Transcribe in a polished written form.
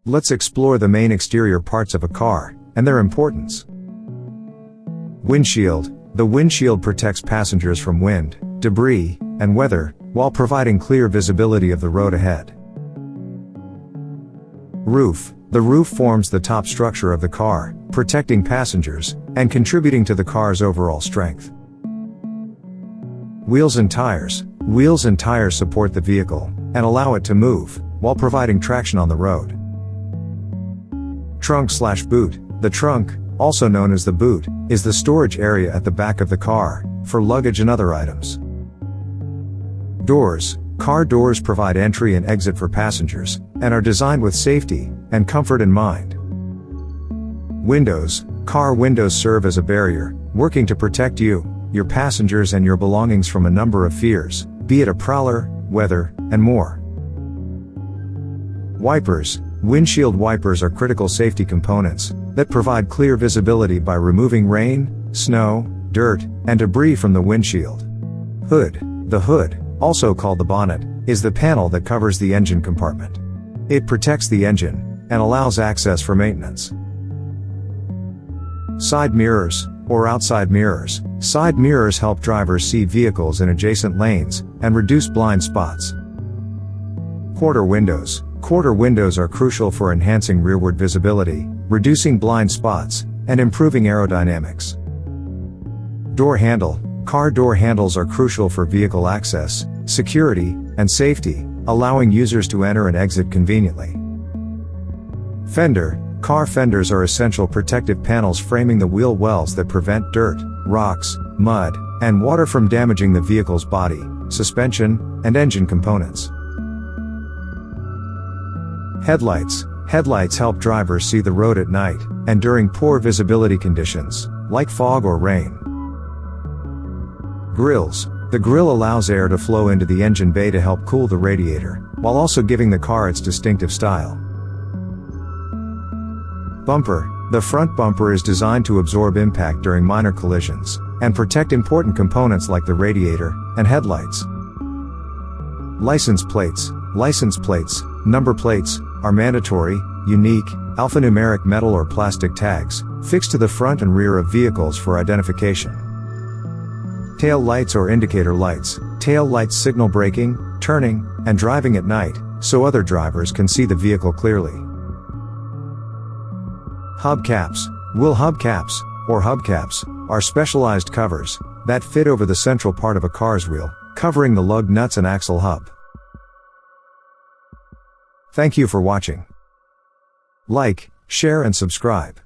Let's explore the main exterior parts of a car, and their importance. Windshield. The windshield protects passengers from wind, debris, and weather, while providing clear visibility of the road ahead. Roof. The roof forms the top structure of the car, protecting passengers, and contributing to the car's overall strength. Wheels and tires. Wheels and tires support the vehicle, and allow it to move, while providing traction on the road. Trunk/boot. The trunk, also known as the boot, is the storage area at the back of the car, for luggage and other items. Doors. Car doors provide entry and exit for passengers, and are designed with safety and comfort in mind. Windows. Car windows serve as a barrier, working to protect you, your passengers and your belongings from a number of fears, be it a prowler, weather, and more. Wipers. Windshield wipers are critical safety components that provide clear visibility by removing rain, snow, dirt, and debris from the windshield. Hood. The hood, also called the bonnet, is the panel that covers the engine compartment. It protects the engine and allows access for maintenance. Side mirrors, or outside mirrors. Side mirrors help drivers see vehicles in adjacent lanes and reduce blind spots. Quarter windows. Quarter windows are crucial for enhancing rearward visibility, reducing blind spots, and improving aerodynamics. Door handle. Car door handles are crucial for vehicle access, security, and safety, allowing users to enter and exit conveniently. Fender. Car fenders are essential protective panels framing the wheel wells that prevent dirt, rocks, mud, and water from damaging the vehicle's body, suspension, and engine components. Headlights. Headlights help drivers see the road at night, and during poor visibility conditions, like fog or rain. Grills. The grill allows air to flow into the engine bay to help cool the radiator, while also giving the car its distinctive style. Bumper. The front bumper is designed to absorb impact during minor collisions, and protect important components like the radiator and headlights. License plates. License plates, number plates, are mandatory, unique, alphanumeric metal or plastic tags, fixed to the front and rear of vehicles for identification. Tail lights or indicator lights. Tail lights signal braking, turning, and driving at night, so other drivers can see the vehicle clearly. Hubcaps. Wheel hubcaps, or hubcaps, are specialized covers that fit over the central part of a car's wheel, covering the lug nuts and axle hub. Thank you for watching. Like, share and subscribe.